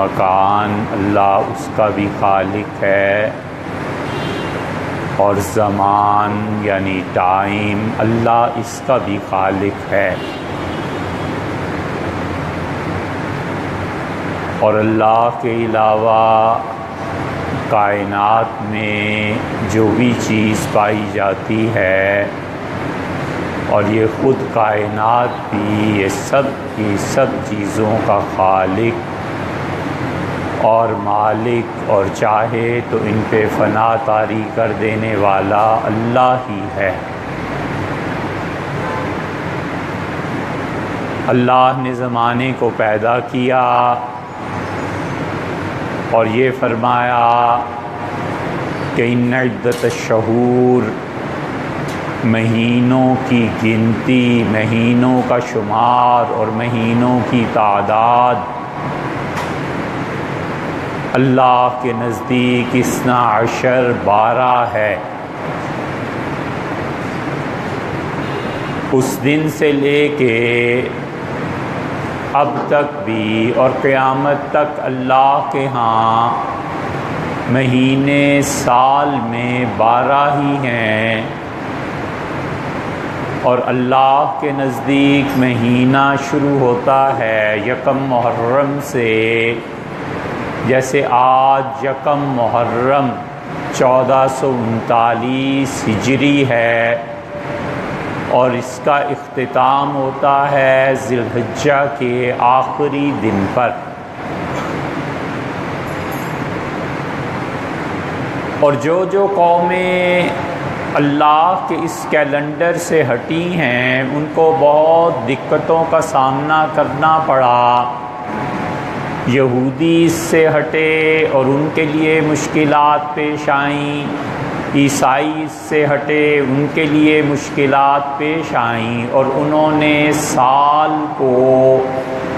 مکان اللہ اس کا بھی خالق ہے، اور زمان یعنی ٹائم اللہ اس کا بھی خالق ہے۔ اور اللہ کے علاوہ کائنات میں جو بھی چیز پائی جاتی ہے، اور یہ خود کائنات بھی یہ سب کی سب چیزوں کا خالق اور مالک، اور چاہے تو ان پہ فنا طاری کر دینے والا اللہ ہی ہے۔ اللہ نے زمانے کو پیدا کیا اور یہ فرمایا کہ ان عدت الشہور، مہینوں کی گنتی، مہینوں کا شمار اور مہینوں کی تعداد اللہ کے نزدیک 12 ہے۔ اس دن سے لے کے اب تک بھی اور قیامت تک اللہ کے ہاں مہینے سال میں 12 ہی ہیں، اور اللہ کے نزدیک مہینہ شروع ہوتا ہے 1 محرم سے۔ جیسے آج 1 محرم 1439 ہجری ہے، اور اس کا اختتام ہوتا ہے ذی الحجہ کے آخری دن پر۔ اور جو قومیں اللہ کے اس کیلنڈر سے ہٹی ہیں، ان کو بہت دقتوں کا سامنا کرنا پڑا۔ یہودی اس سے ہٹے اور ان کے لیے مشکلات پیش آئیں، عیسائی اس سے ہٹے، ان کے لیے مشکلات پیش آئیں، اور انہوں نے سال کو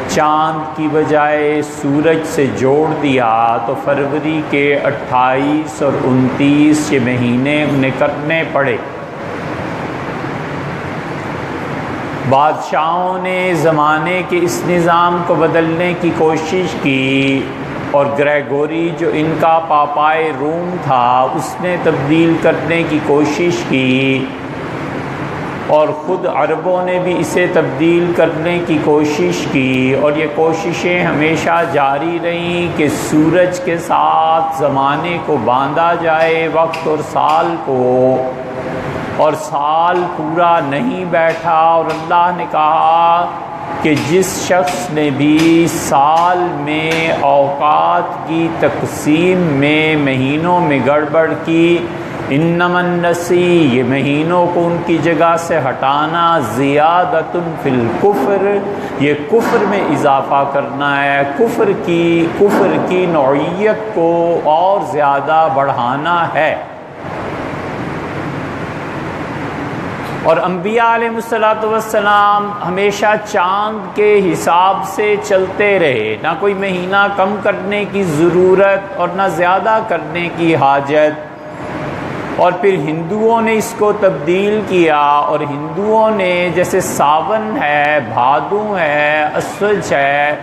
چاند کی بجائے سورج سے جوڑ دیا، تو فروری کے 28 اور 29 یہ مہینے انہیں کرنے پڑے۔ بادشاہوں نے زمانے کے اس نظام کو بدلنے کی کوشش کی، اور گریگوری جو ان کا پاپائے روم تھا اس نے تبدیل کرنے کی کوشش کی، اور خود عربوں نے بھی اسے تبدیل کرنے کی کوشش کی، اور یہ کوششیں ہمیشہ جاری رہیں کہ سورج کے ساتھ زمانے کو باندھا جائے، وقت اور سال کو، اور سال پورا نہیں بیٹھا۔ اور اللہ نے کہا کہ جس شخص نے بھی سال میں اوقات کی تقسیم میں مہینوں میں گڑبڑ کی، انما النسی، یہ مہینوں کو ان کی جگہ سے ہٹانا، زیادۃ فی الکفر، یہ کفر میں اضافہ کرنا ہے، کفر کی نوعیت کو اور زیادہ بڑھانا ہے۔ اور انبیاء علیہ السلام ہمیشہ چاند کے حساب سے چلتے رہے، نہ کوئی مہینہ کم کرنے کی ضرورت اور نہ زیادہ کرنے کی حاجت۔ اور پھر ہندوؤں نے اس کو تبدیل کیا، اور ہندوؤں نے جیسے ساون ہے، بھادو ہے، اسوج ہے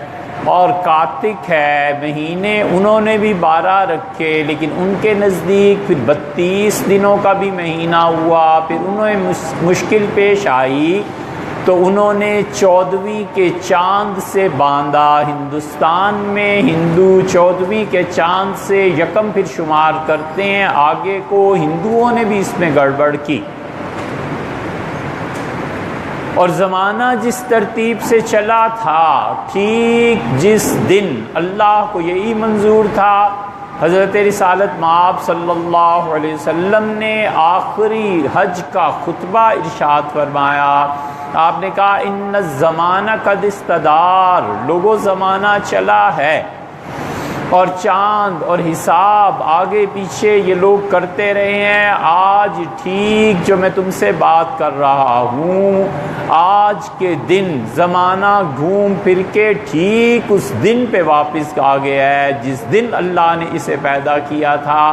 اور کارتک ہے، مہینے انہوں نے بھی 12 رکھے، لیکن ان کے نزدیک پھر 32 دنوں کا بھی مہینہ ہوا۔ پھر انہیں مشکل پیش آئی تو انہوں نے 14ویں کے چاند سے باندھا۔ ہندوستان میں ہندو 14ویں کے چاند سے یکم پھر شمار کرتے ہیں، آگے کو ہندوؤں نے بھی اس میں گڑبڑ کی۔ اور زمانہ جس ترتیب سے چلا تھا، ٹھیک جس دن اللہ کو یہی منظور تھا، حضرت رسالت مآب صلی اللہ علیہ وسلم نے آخری حج کا خطبہ ارشاد فرمایا۔ آپ نے کہا ان الزمانہ قد استدار، لوگوں زمانہ چلا ہے، اور چاند اور حساب آگے پیچھے یہ لوگ کرتے رہے ہیں۔ آج ٹھیک جو میں تم سے بات کر رہا ہوں، آج کے دن زمانہ گھوم پھر کے ٹھیک اس دن پہ واپس آ گیا ہے جس دن اللہ نے اسے پیدا کیا تھا۔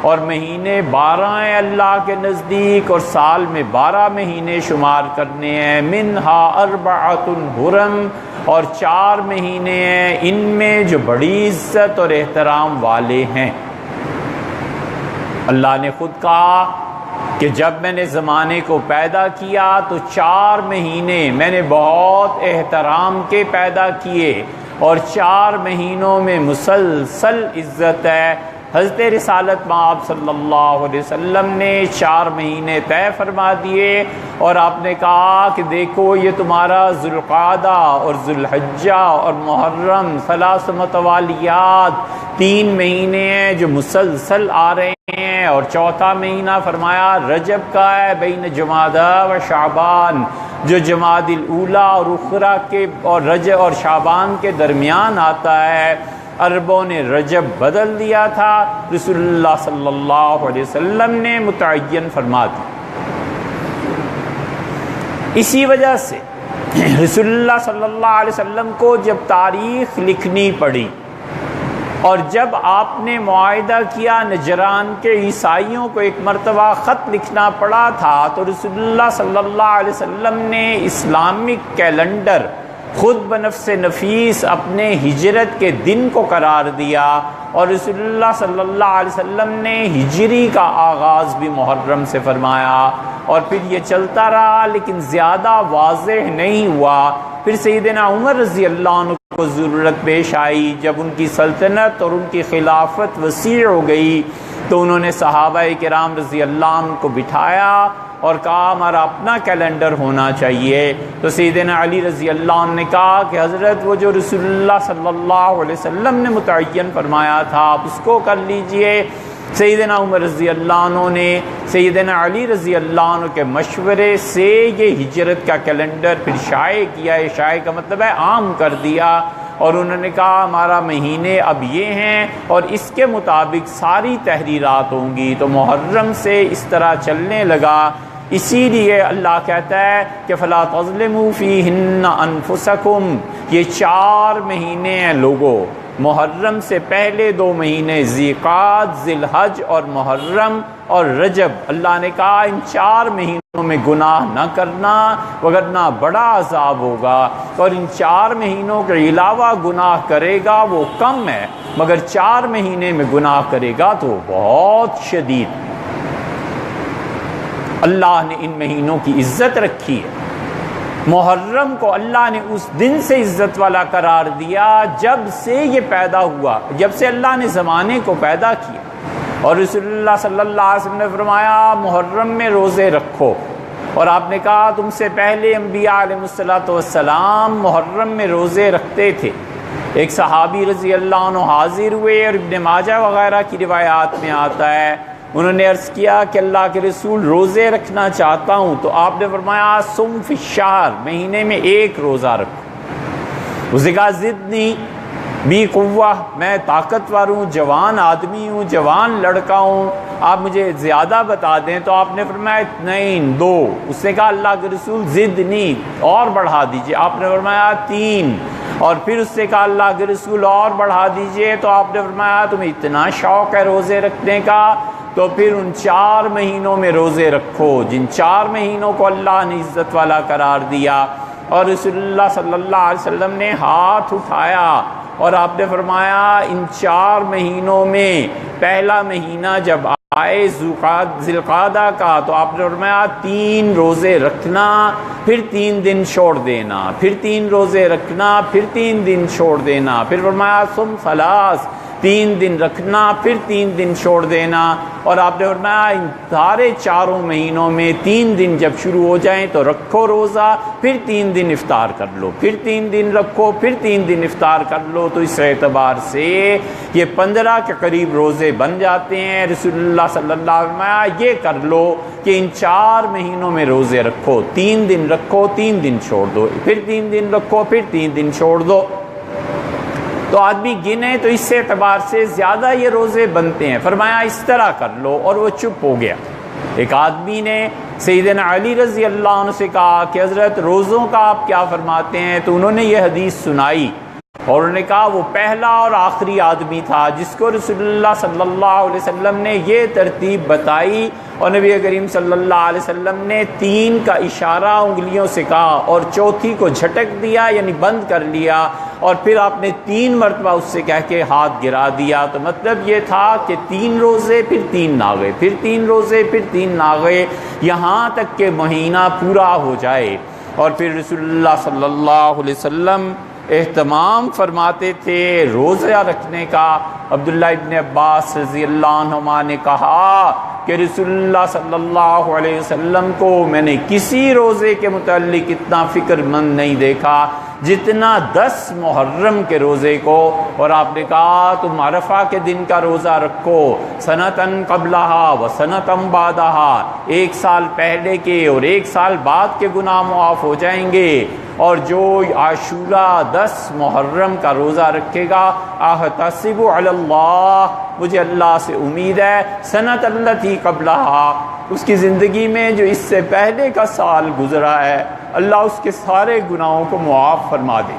اور مہینے 12 ہیں اللہ کے نزدیک، اور سال میں 12 مہینے شمار کرنے ہیں۔ منہا اربعۃ حرم، اور 4 مہینے ہیں ان میں جو بڑی عزت اور احترام والے ہیں۔ اللہ نے خود کہا کہ جب میں نے زمانے کو پیدا کیا تو 4 مہینے میں نے بہت احترام کے پیدا کیے، اور 4 مہینوں میں مسلسل عزت ہے۔ حضرت رسالت مآب صلی اللہ علیہ وسلم نے 4 مہینے طے فرما دیے، اور آپ نے کہا کہ دیکھو یہ تمہارا ذوالقعدہ اور ذوالحجہ اور محرم 3 متوالیات 3 مہینے ہیں جو مسلسل آ رہے ہیں، اور 4تھا مہینہ فرمایا رجب کا ہے، بین جمادی و شعبان، جو جمادی الاولیٰ اور اخریٰ کے اور رجب اور شعبان کے درمیان آتا ہے۔ عربوں نے رجب بدل دیا تھا، رسول اللہ صلی اللہ علیہ وسلم نے متعین فرما دی۔ اسی وجہ سے رسول اللہ صلی اللہ علیہ وسلم کو جب تاریخ لکھنی پڑی، اور جب آپ نے معاہدہ کیا نجران کے عیسائیوں کو ایک مرتبہ خط لکھنا پڑا تھا، تو رسول اللہ صلی اللہ علیہ وسلم نے اسلامک کیلنڈر خود بنفس نفیس اپنے ہجرت کے دن کو قرار دیا، اور رسول اللہ صلی اللہ علیہ وسلم نے ہجری کا آغاز بھی محرم سے فرمایا، اور پھر یہ چلتا رہا لیکن زیادہ واضح نہیں ہوا۔ پھر سیدنا عمر رضی اللہ عنہ کو ضرورت پیش آئی، جب ان کی سلطنت اور ان کی خلافت وسیع ہو گئی تو انہوں نے صحابہ کرام رضی اللہ عنہ کو بٹھایا اور کہا ہمارا اپنا کیلنڈر ہونا چاہیے۔ تو سیدنا علی رضی اللہ عنہ نے کہا کہ حضرت وہ جو رسول اللہ صلی اللہ علیہ وسلم نے متعین فرمایا تھا آپ اس کو کر لیجئے۔ سیدنا عمر رضی اللہ عنہ نے سیدنا علی رضی اللہ عنہ کے مشورے سے یہ ہجرت کا کیلنڈر پھر شائع کیا، شائع کا مطلب ہے عام کر دیا، اور انہوں نے کہا ہمارا مہینے اب یہ ہیں اور اس کے مطابق ساری تحریرات ہوں گی۔ تو محرم سے اس طرح چلنے لگا۔ اسی لیے اللہ کہتا ہے کہ فَلَا تَظْلِمُوا فِيهِنَّ أَنفُسَكُمْ، یہ 4 مہینے ہیں لوگوں۔ محرم سے پہلے 2 مہینے ذیقعد، ذیالحج اور محرم اور رجب، اللہ نے کہا ان 4 مہینوں میں گناہ نہ کرنا وگرنہ بڑا عذاب ہوگا، اور ان 4 مہینوں کے علاوہ گناہ کرے گا وہ کم ہے، مگر 4 مہینے میں گناہ کرے گا تو بہت شدید۔ اللہ نے ان مہینوں کی عزت رکھی ہے۔ محرم کو اللہ نے اس دن سے عزت والا قرار دیا جب سے یہ پیدا ہوا، جب سے اللہ نے زمانے کو پیدا کیا، اور رسول اللہ صلی اللہ علیہ وسلم نے فرمایا محرم میں روزے رکھو، اور آپ نے کہا تم سے پہلے انبیاء علیہ السلام محرم میں روزے رکھتے تھے۔ ایک صحابی رضی اللہ عنہ حاضر ہوئے، اور ابن ماجہ وغیرہ کی روایات میں آتا ہے، انہوں نے عرض کیا کہ اللہ کے رسول روزے رکھنا چاہتا ہوں، تو آپ نے فرمایا صم فی الشہر، مہینے میں 1 روزہ رکھو۔ اسے کہا زدنی بی قوہ، میں طاقتور ہوں، جوان آدمی ہوں، جوان لڑکا ہوں، آپ مجھے زیادہ بتا دیں۔ تو آپ نے فرمایا 2۔ اس نے کہا اللہ کے رسول زدنی، اور بڑھا دیجئے۔ آپ نے فرمایا 3۔ اور پھر اس سے کہا اللہ کے رسول اور بڑھا دیجئے۔ تو آپ نے فرمایا تمہیں اتنا شوق ہے روزے رکھنے کا تو پھر ان 4 مہینوں میں روزے رکھو، جن 4 مہینوں کو اللہ نے عزت والا قرار دیا۔ اور رسول اللہ صلی اللہ علیہ وسلم نے ہاتھ اٹھایا اور آپ نے فرمایا ان 4 مہینوں میں پہلا مہینہ جب آئے ذوالقعدہ کا تو آپ نے فرمایا 3 روزے رکھنا، پھر 3 دن چھوڑ دینا، پھر 3 روزے رکھنا، پھر 3 دن چھوڑ دینا، پھر فرمایا صم 3 دن رکھنا، پھر 3 دن چھوڑ دینا۔ اور آپ نے فرمایا ان سارے 4 مہینوں میں 3 دن جب شروع ہو جائیں تو رکھو روزہ، پھر 3 دن افطار کر لو، پھر 3 دن رکھو، پھر 3 دن افطار کر لو۔ تو اس اعتبار سے یہ 15 کے قریب روزے بن جاتے ہیں۔ رسول اللہ صلی اللہ علیہ وسلم فرمایا یہ کر لو کہ ان 4 مہینوں میں روزے رکھو، 3 دن رکھو، 3 دن چھوڑ دو، پھر 3 دن رکھو، پھر 3 دن چھوڑ دو۔ تو آدمی گنے تو اس اعتبار سے زیادہ یہ روزے بنتے ہیں۔ فرمایا اس طرح کر لو، اور وہ چپ ہو گیا۔ ایک آدمی نے سیدنا علی رضی اللہ عنہ سے کہا کہ حضرت روزوں کا آپ کیا فرماتے ہیں؟ تو انہوں نے یہ حدیث سنائی اور انہوں نے کہا وہ پہلا اور آخری آدمی تھا جس کو رسول اللہ صلی اللہ علیہ وسلم نے یہ ترتیب بتائی، اور نبی کریم صلی اللہ علیہ وسلم نے 3 کا اشارہ انگلیوں سے کہا اور چوتھی کو جھٹک دیا یعنی بند کر لیا، اور پھر آپ نے 3 مرتبہ اس سے کہہ کے ہاتھ گرا دیا۔ تو مطلب یہ تھا کہ 3 روزے پھر 3 ناغے، پھر 3 روزے پھر 3 ناغے، یہاں تک کہ مہینہ پورا ہو جائے۔ اور پھر رسول اللہ صلی اللہ علیہ وسلم اہتمام فرماتے تھے روزہ رکھنے کا۔ عبداللہ ابن عباس رضی اللہ عنہما نے کہا کہ رسول اللہ صلی اللہ علیہ وسلم کو میں نے کسی روزے کے متعلق اتنا فکر مند نہیں دیکھا جتنا 10 محرم کے روزے کو۔ اور آپ نے کہا تم عرفہ کے دن کا روزہ رکھو، سنتن قبلہا و سنتن بعدہا، 1 سال پہلے کے اور 1 سال بعد کے گناہ معاف ہو جائیں گے۔ اور جو عاشورہ 10 محرم کا روزہ رکھے گا، احتسب علی اللہ، مجھے اللہ سے امید ہے، سنت التی قبلہا، اس کی زندگی میں جو اس سے پہلے کا سال گزرا ہے اللہ اس کے سارے گناہوں کو معاف فرما دے۔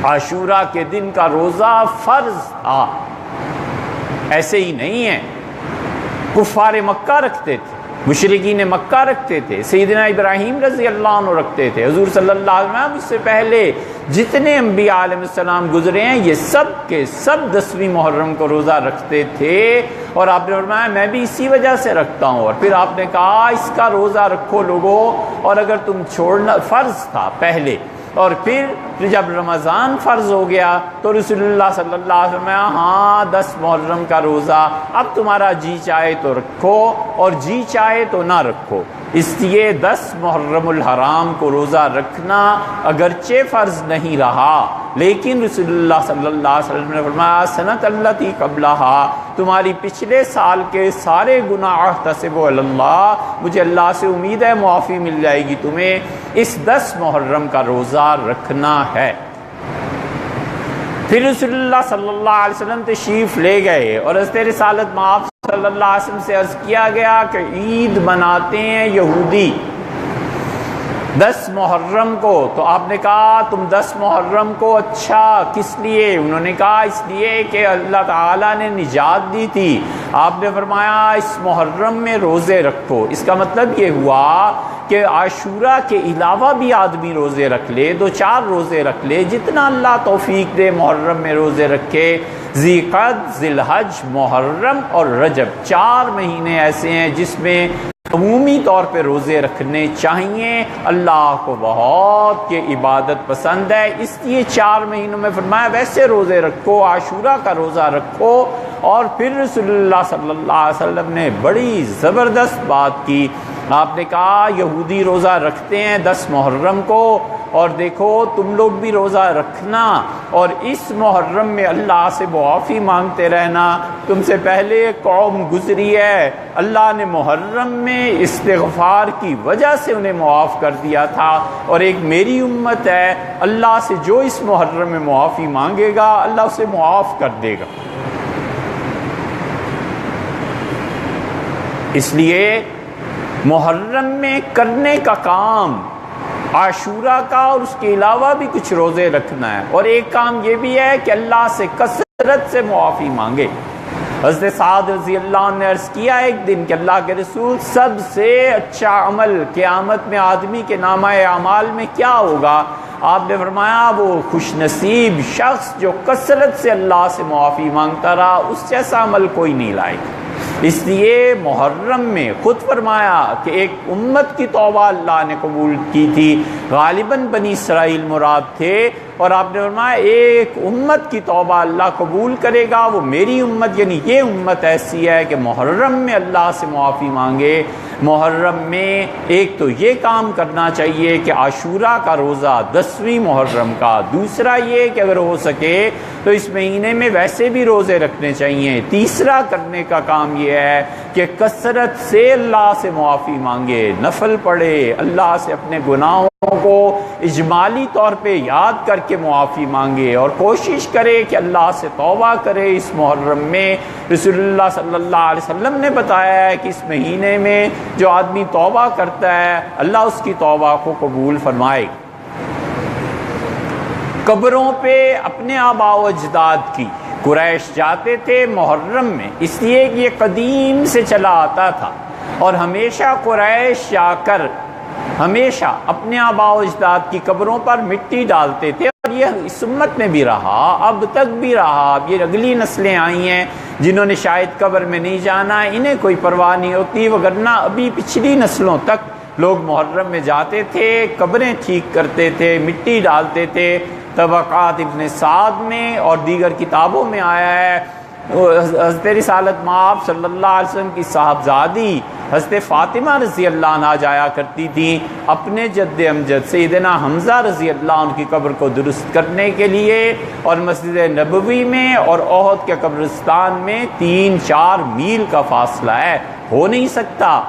عاشورہ کے دن کا روزہ فرض تھا، ایسے ہی نہیں ہے۔ کفار مکہ رکھتے تھے، مشرکین مکہ رکھتے تھے، سیدنا ابراہیم رضی اللہ عنہ رکھتے تھے، حضور صلی اللہ علیہ وسلم اس سے پہلے جتنے انبیاء علیہ السلام گزرے ہیں یہ سب کے سب 10ویں محرم کو روزہ رکھتے تھے۔ اور آپ نے فرمایا میں بھی اسی وجہ سے رکھتا ہوں۔ اور پھر آپ نے کہا اس کا روزہ رکھو لوگوں، اور اگر تم چھوڑنا، فرض تھا پہلے، اور پھر جب رمضان فرض ہو گیا تو رسول اللہ صلی اللہ علیہ وسلم ہاں 10 محرم کا روزہ اب تمہارا جی چاہے تو رکھو اور جی چاہے تو نہ رکھو۔ اس لیے 10 محرم الحرام کو روزہ رکھنا اگرچہ فرض نہیں رہا، لیکن رسول اللہ صلی اللہ علیہ وسلم نے فرمایا سنت التی قبلہا، تمہاری پچھلے سال کے سارے گناہ احتسب علی اللہ، مجھے اللہ سے امید ہے معافی مل جائے گی تمہیں، اس 10 محرم کا روزہ رکھنا ہے۔ پھر رسول اللہ صلی اللہ علیہ وسلم تشریف لے گئے اور حضرت رسالت مآب صلی اللہ علیہ وسلم سے عرض کیا گیا کہ عید مناتے ہیں یہودی 10 محرم کو، تو آپ نے کہا تم 10 محرم کو اچھا کس لیے؟ انہوں نے کہا اس لیے کہ اللہ تعالیٰ نے نجات دی تھی۔ آپ نے فرمایا اس محرم میں روزے رکھو۔ اس کا مطلب یہ ہوا کہ عاشورہ کے علاوہ بھی آدمی روزے رکھ لے، 2-4 روزے رکھ لے، جتنا اللہ توفیق دے محرم میں روزے رکھے۔ ذی قعد، ذی الحج، محرم اور رجب 4 مہینے ایسے ہیں جس میں عمومی طور پہ روزے رکھنے چاہیے۔ اللہ کو بہت یہ عبادت پسند ہے، اس لیے 4 مہینوں میں فرمایا ویسے روزے رکھو، عاشورہ کا روزہ رکھو۔ اور پھر رسول اللہ صلی اللہ علیہ وسلم نے بڑی زبردست بات کی، آپ نے کہا یہودی روزہ رکھتے ہیں 10 محرم کو، اور دیکھو تم لوگ بھی روزہ رکھنا اور اس محرم میں اللہ سے معافی مانگتے رہنا۔ تم سے پہلے قوم گزری ہے، اللہ نے محرم میں استغفار کی وجہ سے انہیں معاف کر دیا تھا، اور ایک میری امت ہے، اللہ سے جو اس محرم میں معافی مانگے گا اللہ اسے معاف کر دے گا۔ اس لیے محرم میں کرنے کا کام عاشورہ کا اور اس کے علاوہ بھی کچھ روزے رکھنا ہے، اور ایک کام یہ بھی ہے کہ اللہ سے کثرت سے معافی مانگے۔ حضرت سعد رضی اللہ عنہ نے عرض کیا ایک دن کہ اللہ کے رسول سب سے اچھا عمل قیامت میں آدمی کے نامہ اعمال میں کیا ہوگا؟ آپ نے فرمایا وہ خوش نصیب شخص جو کثرت سے اللہ سے معافی مانگتا رہا، اس جیسا عمل کوئی نہیں لائے گا۔ اس لیے محرم میں خود فرمایا کہ ایک امت کی توبہ اللہ نے قبول کی تھی، غالباً بنی اسرائیل مراد تھے، اور آپ نے فرمایا ایک امت کی توبہ اللہ قبول کرے گا، وہ میری امت، یعنی یہ امت ایسی ہے کہ محرم میں اللہ سے معافی مانگے۔ محرم میں ایک تو یہ کام کرنا چاہیے کہ عاشورہ کا روزہ 10ویں محرم کا، دوسرا یہ کہ اگر ہو سکے تو اس مہینے میں ویسے بھی روزے رکھنے چاہیے، تیسرا کرنے کا کام یہ ہے کہ کثرت سے اللہ سے معافی مانگے، نفل پڑھے، اللہ سے اپنے گناہوں کو اجمالی طور پہ یاد کر کے معافی مانگے، اور کوشش کرے کہ اللہ سے توبہ کرے اس محرم میں۔ رسول اللہ صلی اللہ علیہ وسلم نے بتایا ہے کہ اس مہینے میں جو آدمی توبہ کرتا ہے اللہ اس کی توبہ کو قبول فرمائے۔ قبروں پہ اپنے آباء و اجداد کی قریش جاتے تھے محرم میں، اس لیے کہ یہ قدیم سے چلا آتا تھا، اور ہمیشہ قریش جا کر ہمیشہ اپنے آباء و اجداد کی قبروں پر مٹی ڈالتے تھے، اور یہ اس امت میں بھی رہا، اب تک بھی رہا۔ اب یہ اگلی نسلیں آئی ہیں جنہوں نے شاید قبر میں نہیں جانا، انہیں کوئی پرواہ نہیں ہوتی، وگرنہ ابھی پچھلی نسلوں تک لوگ محرم میں جاتے تھے، قبریں ٹھیک کرتے تھے، مٹی ڈالتے تھے۔ طبقات ابن سعد میں اور دیگر کتابوں میں آیا ہے، حضرت رسالت مآب صلی اللہ علیہ وسلم کی صاحبزادی حضرت فاطمہ رضی اللہ عنہا جایا کرتی تھی اپنے جد امجد سیدنا حمزہ رضی اللہ عنہ کی قبر کو درست کرنے کے لیے، اور مسجد نبوی میں اور احد کے قبرستان میں 3-4 میل کا فاصلہ ہے، ہو نہیں سکتا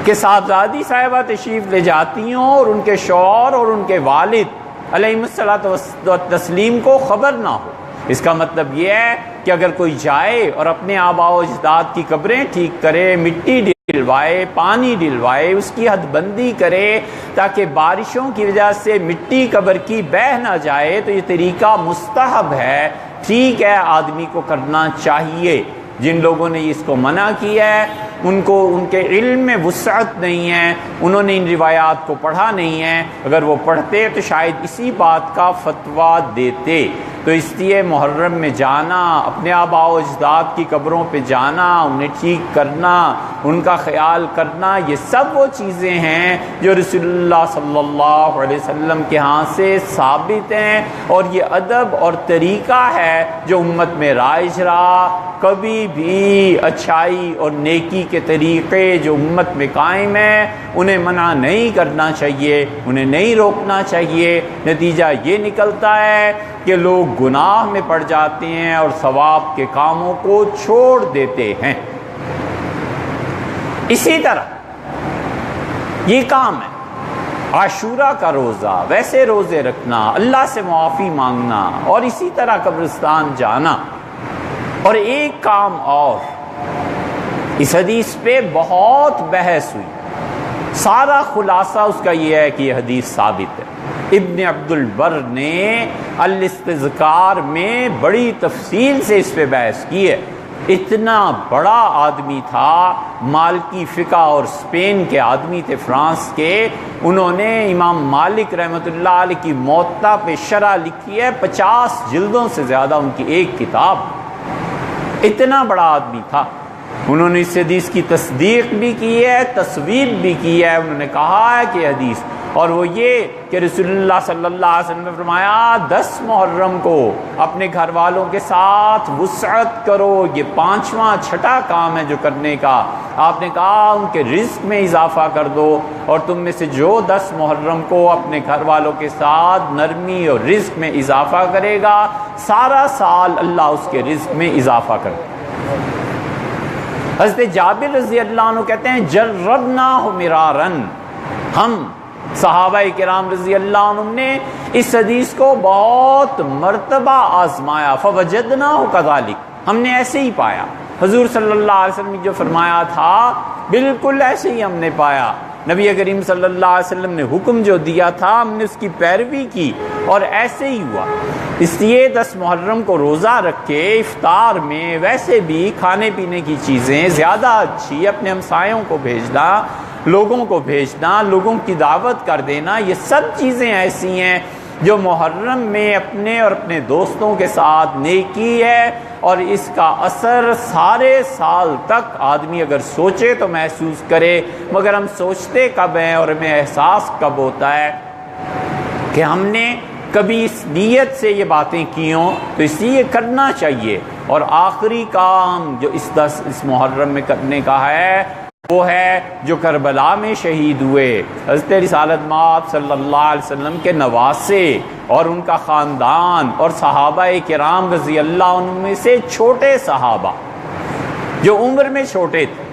کہ صاحبزادی صاحبہ تشریف لے جاتی ہوں اور ان کے شوہر اور ان کے والد علیہ الصلوۃ والتسلیم کو خبر نہ ہو۔ اس کا مطلب یہ ہے کہ اگر کوئی جائے اور اپنے آباء و اجداد کی قبریں ٹھیک کرے، مٹی ڈلوائے، پانی ڈلوائے، اس کی حد بندی کرے تاکہ بارشوں کی وجہ سے مٹی قبر کی بہہ نہ جائے، تو یہ طریقہ مستحب ہے، ٹھیک ہے، آدمی کو کرنا چاہیے۔ جن لوگوں نے اس کو منع کیا ہے ان کو ان کے علم میں وسعت نہیں ہے، انہوں نے ان روایات کو پڑھا نہیں ہے، اگر وہ پڑھتے تو شاید اسی بات کا فتویٰ دیتے۔ تو اس لیے محرم میں جانا، اپنے آباء و اجداد کی قبروں پہ جانا، انہیں ٹھیک کرنا، ان کا خیال کرنا، یہ سب وہ چیزیں ہیں جو رسول اللہ صلی اللہ علیہ وسلم کے ہاں سے ثابت ہیں، اور یہ ادب اور طریقہ ہے جو امت میں رائج رہا۔ کبھی بھی اچھائی اور نیکی کے طریقے جو امت میں قائم ہیں انہیں منع نہیں کرنا چاہیے، انہیں نہیں روکنا چاہیے۔ نتیجہ یہ نکلتا ہے کہ لوگ گناہ میں پڑ جاتے ہیں اور ثواب کے کاموں کو چھوڑ دیتے ہیں۔ اسی طرح یہ کام ہے عاشورہ کا روزہ، ویسے روزے رکھنا، اللہ سے معافی مانگنا، اور اسی طرح قبرستان جانا۔ اور ایک کام اور، اس حدیث پہ بہت بحث ہوئی، سارا خلاصہ اس کا یہ ہے کہ یہ حدیث ثابت ہے۔ ابن عبد البر نے الاستذکار میں بڑی تفصیل سے اس پہ بحث کی ہے۔ اتنا بڑا آدمی تھا، مالکی فقہ اور اسپین کے آدمی تھے، فرانس کے، انہوں نے امام مالک رحمۃ اللہ علیہ کی موطا پہ شرح لکھی ہے، 50 جلدوں سے زیادہ ان کی ایک کتاب۔ اتنا بڑا آدمی تھا، انہوں نے اس حدیث کی تصدیق بھی کی ہے، تصویب بھی کی ہے، انہوں نے کہا ہے کہ حدیث، اور وہ یہ کہ رسول اللہ صلی اللہ علیہ وسلم نے فرمایا 10 محرم کو اپنے گھر والوں کے ساتھ وسعت کرو، یہ 5واں چھٹا کام ہے جو کرنے کا۔ آپ نے کہا ان کے رزق میں اضافہ کر دو، اور تم میں سے جو 10 محرم کو اپنے گھر والوں کے ساتھ نرمی اور رزق میں اضافہ کرے گا، سارا سال اللہ اس کے رزق میں اضافہ کر دے۔ حضرت جابر رضی اللہ عنہ کہتے ہیں جربناہ مرارن، ہم صحابہ کرام رضی اللہ عنہ نے اس حدیث کو بہت مرتبہ آزمایا، فوجدناہ کذالک، ہم نے ایسے ہی پایا، حضور صلی اللہ علیہ وسلم نے جو فرمایا تھا بالکل ایسے ہی ہم نے پایا۔ نبی کریم صلی اللہ علیہ وسلم نے حکم جو دیا تھا ہم نے اس کی پیروی کی، اور ایسے ہی ہوا۔ اس لیے 10 محرم کو روزہ رکھ کے افطار میں ویسے بھی کھانے پینے کی چیزیں زیادہ اچھی، اپنے ہمسایوں کو بھیجنا، لوگوں کو بھیجنا، لوگوں کی دعوت کر دینا، یہ سب چیزیں ایسی ہیں جو محرم میں اپنے اور اپنے دوستوں کے ساتھ نیکی ہے، اور اس کا اثر سارے سال تک آدمی اگر سوچے تو محسوس کرے، مگر ہم سوچتے کب ہیں اور ہمیں احساس کب ہوتا ہے کہ ہم نے کبھی اس نیت سے یہ باتیں کی ہوں، تو اس لیے کرنا چاہیے۔ اور آخری کام جو اس محرم میں کرنے کا ہے وہ ہے جو کربلا میں شہید ہوئے، حضرت رسالت مآب صلی اللہ علیہ وسلم کے نواسے اور ان کا خاندان، اور صحابہ کرام رضی اللہ عنہ میں سے چھوٹے صحابہ جو عمر میں چھوٹے تھے،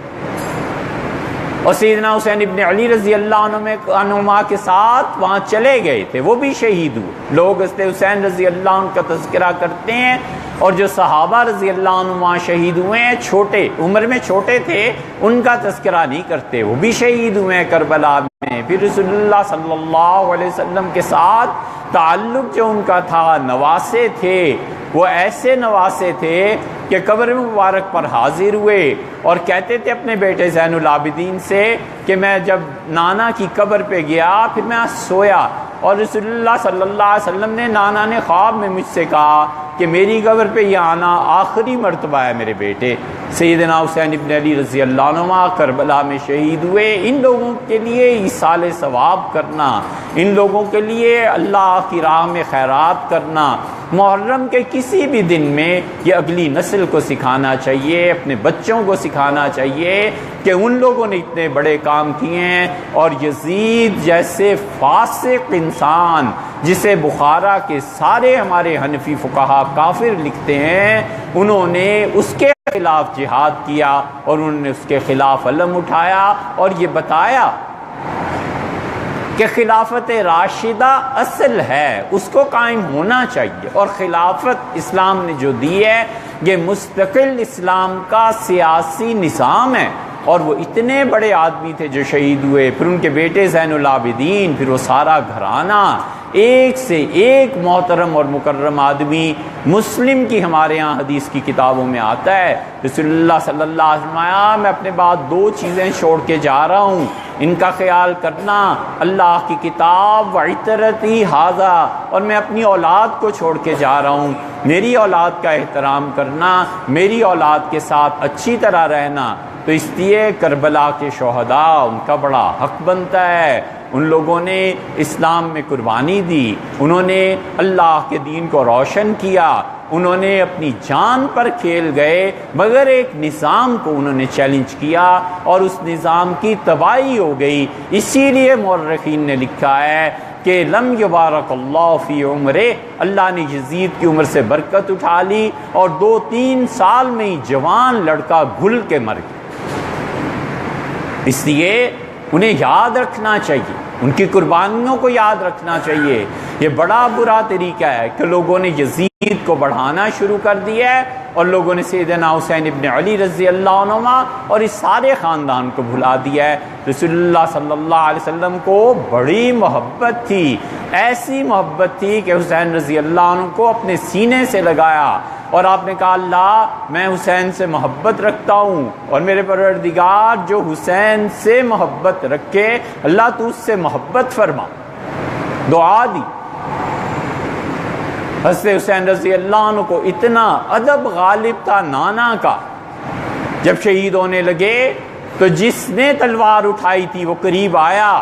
اور سیدنا حسین ابن علی رضی اللہ عنہما کے ساتھ وہاں چلے گئے تھے، وہ بھی شہید ہوئے۔ لوگ حضرت حسین رضی اللہ عنہ کا تذکرہ کرتے ہیں اور جو صحابہ رضی اللہ عنہ شہید ہوئے ہیں چھوٹے عمر میں چھوٹے تھے ان کا تذکرہ نہیں کرتے، وہ بھی شہید ہوئے ہیں کربلا میں۔ پھر رسول اللہ صلی اللہ علیہ وسلم کے ساتھ تعلق جو ان کا تھا، نواسے تھے، وہ ایسے نواسے تھے کہ قبر مبارک پر حاضر ہوئے اور کہتے تھے اپنے بیٹے زین العابدین سے کہ میں جب نانا کی قبر پہ گیا پھر میں سویا، اور رسول اللہ صلی اللہ علیہ وسلم نے نانا نے خواب میں مجھ سے کہا کہ میری قبر پہ یہ آنا آخری مرتبہ ہے میرے بیٹے۔ سیدنا حسین ابن علی رضی اللہ عنہ کربلا میں شہید ہوئے۔ ان لوگوں کے لیے ایصال ثواب کرنا، ان لوگوں کے لیے اللہ کی راہ میں خیرات کرنا محرم کے کسی بھی دن میں یہ اگلی نسل کو سکھانا چاہیے، اپنے بچوں کو سکھانا چاہیے کہ ان لوگوں نے اتنے بڑے کام کیے ہیں۔ اور یزید جیسے فاسق انسان جسے بخارا کے سارے ہمارے حنفی فقہا کافر لکھتے ہیں، انہوں نے اس کے خلاف جہاد کیا اور انہوں نے اس کے خلاف علم اٹھایا اور یہ بتایا کہ خلافت راشدہ اصل ہے، اس کو قائم ہونا چاہیے، اور خلافت اسلام نے جو دی ہے یہ مستقل اسلام کا سیاسی نظام ہے۔ اور وہ اتنے بڑے آدمی تھے جو شہید ہوئے، پھر ان کے بیٹے زین العابدین، پھر وہ سارا گھرانہ، ایک سے ایک محترم اور مکرم آدمی۔ مسلم کی ہمارے ہاں حدیث کی کتابوں میں آتا ہے رسول اللہ صلی اللہ علیہ وسلم میں اپنے بعد دو چیزیں چھوڑ کے جا رہا ہوں، ان کا خیال کرنا، اللہ کی کتاب وعطرتی ھذا، اور میں اپنی اولاد کو چھوڑ کے جا رہا ہوں، میری اولاد کا احترام کرنا، میری اولاد کے ساتھ اچھی طرح رہنا۔ تو اس لیے کربلا کے شہداء ان کا بڑا حق بنتا ہے، ان لوگوں نے اسلام میں قربانی دی، انہوں نے اللہ کے دین کو روشن کیا، انہوں نے اپنی جان پر کھیل گئے، مگر ایک نظام کو انہوں نے چیلنج کیا اور اس نظام کی تباہی ہو گئی۔ اسی لیے مورخین نے لکھا ہے کہ لم یبارک اللہ فی عمرہ، اللہ نے یزید کی عمر سے برکت اٹھا لی اور 2-3 سال میں ہی جوان لڑکا گھل کے مر گیا۔ اس لیے انہیں یاد رکھنا چاہیے، ان کی قربانیوں کو یاد رکھنا چاہیے۔ یہ بڑا برا طریقہ ہے کہ لوگوں نے یزید کو بڑھانا شروع کر دیا ہے اور لوگوں نے سیدنا حسین ابن علی رضی اللہ عنہ اور اس سارے خاندان کو بھلا دیا ہے۔ رسول اللہ صلی اللہ علیہ وسلم کو بڑی محبت تھی، ایسی محبت تھی کہ حسین رضی اللہ عنہ کو اپنے سینے سے لگایا اور آپ نے کہا اللہ میں حسین سے محبت رکھتا ہوں، اور میرے پروردگار جو حسین سے محبت رکھے اللہ تو اس سے محبت فرما، دعا دی۔ حضرت حسین رضی اللہ عنہ کو اتنا ادب غالب تھا نانا کا، جب شہید ہونے لگے تو جس نے تلوار اٹھائی تھی وہ قریب آیا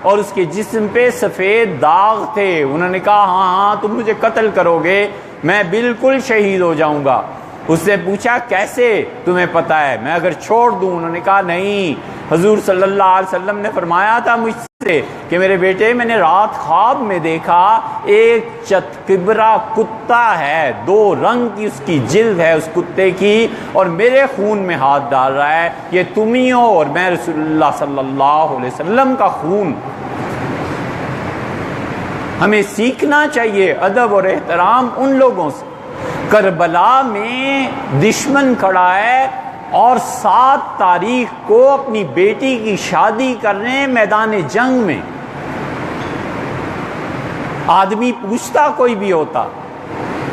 اور اس کے جسم پہ سفید داغ تھے، انہوں نے کہا ہاں تم مجھے قتل کرو گے، میں بالکل شہید ہو جاؤں گا۔ اس نے پوچھا کیسے تمہیں پتہ ہے، میں اگر چھوڑ دوں؟ انہوں نے کہا نہیں، حضور صلی اللہ علیہ وسلم نے فرمایا تھا مجھ سے کہ میرے بیٹے میں نے رات خواب میں دیکھا ایک چتکبرا کتا ہے، 2 رنگ کی اس کی جلد ہے اس کتے کی، اور میرے خون میں ہاتھ ڈال رہا ہے، یہ تم ہی ہو اور میں رسول اللہ صلی اللہ علیہ وسلم کا خون۔ ہمیں سیکھنا چاہیے ادب اور احترام ان لوگوں سے۔ کربلا میں دشمن کھڑا ہے اور 7 تاریخ کو اپنی بیٹی کی شادی کر رہے ہیں میدان جنگ میں۔ آدمی پوچھتا کوئی بھی ہوتا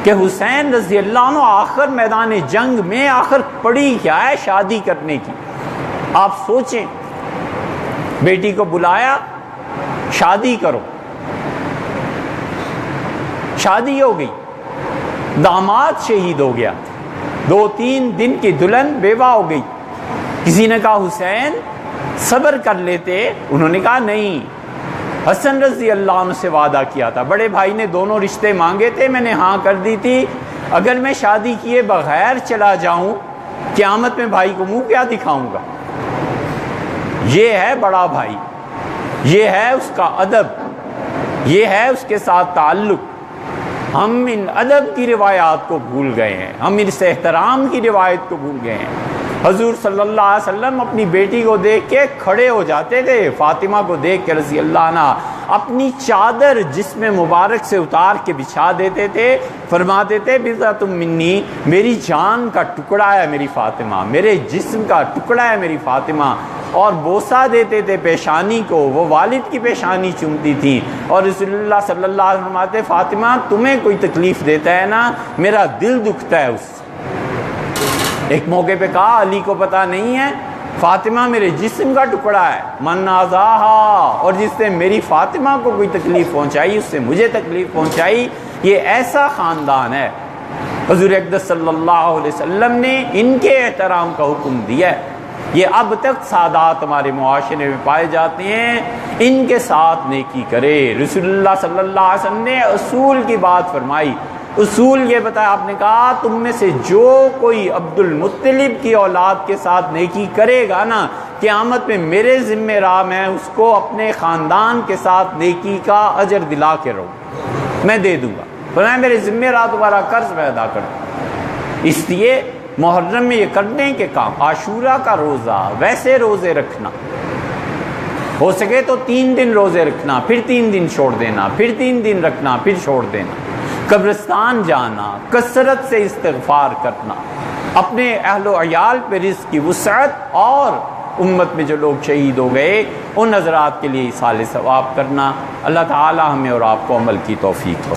کہ حسین رضی اللہ عنہ آخر میدان جنگ میں آخر پڑی کیا ہے شادی کرنے کی؟ آپ سوچیں، بیٹی کو بلایا شادی کرو، شادی ہو گئی، داماد شہید ہو گیا، 2-3 دن کی دلہن بیوہ ہو گئی۔ کسی نے کہا حسین صبر کر لیتے، انہوں نے کہا نہیں، حسن رضی اللہ عنہ سے وعدہ کیا تھا، بڑے بھائی نے دونوں رشتے مانگے تھے، میں نے ہاں کر دی تھی، اگر میں شادی کیے بغیر چلا جاؤں قیامت میں بھائی کو منہ کیا دکھاؤں گا؟ یہ ہے بڑا بھائی، یہ ہے اس کا ادب، یہ ہے اس کے ساتھ تعلق۔ ہم ان ادب کی روایات کو بھول گئے ہیں، ہم اس احترام کی روایت کو بھول گئے ہیں۔ حضور صلی اللہ علیہ وسلم اپنی بیٹی کو دیکھ کے کھڑے ہو جاتے تھے، فاطمہ کو دیکھ کے رضی اللہ عنہ، اپنی چادر جسم مبارک سے اتار کے بچھا دیتے تھے، فرماتے تھے بضعۃ منی، میری جان کا ٹکڑا ہے میری فاطمہ، میرے جسم کا ٹکڑا ہے میری فاطمہ، اور بوسہ دیتے تھے پیشانی کو، وہ والد کی پیشانی چومتی تھی، اور رسول اللہ صلی اللہ علیہ وسلم فرماتے فاطمہ تمہیں کوئی تکلیف دیتا ہے نا میرا دل دکھتا ہے اس سے۔ ایک موقع پہ کہا علی کو پتہ نہیں ہے فاطمہ میرے جسم کا ٹکڑا ہے، من آذاہا، اور جس نے میری فاطمہ کو کوئی تکلیف پہنچائی اس سے مجھے تکلیف پہنچائی۔ یہ ایسا خاندان ہے، حضور اقدس صلی اللہ علیہ وسلم نے ان کے احترام کا حکم دیا ہے۔ یہ اب تک سادات ہمارے معاشرے میں پائے جاتے ہیں، ان کے ساتھ نیکی کرے۔ رسول اللہ صلی اللہ علیہ وسلم نے اصول کی بات فرمائی، اصول یہ بتایا، آپ نے کہا تم میں سے جو کوئی عبد المطلب کی اولاد کے ساتھ نیکی کرے گا نا، قیامت میں میرے ذمہ راہ میں اس کو اپنے خاندان کے ساتھ نیکی کا اجر دلا کے رہوں، میں دے دوں گا، فرمایا میرے ذمہ راہ تمہارا قرض میں ادا کر دوں۔ اس لیے محرم میں یہ کرنے کے کام، عاشورہ کا روزہ، ویسے روزے رکھنا، ہو سکے تو 3 دن روزے رکھنا، پھر 3 دن چھوڑ دینا، پھر 3 دن رکھنا، پھر چھوڑ دینا، قبرستان جانا، کثرت سے استغفار کرنا، اپنے اہل و عیال پہ رزق کی وسعت، اور امت میں جو لوگ شہید ہو گئے ان حضرات کے لیے ایصال ثواب کرنا۔ اللہ تعالی ہمیں اور آپ کو عمل کی توفیق ہو۔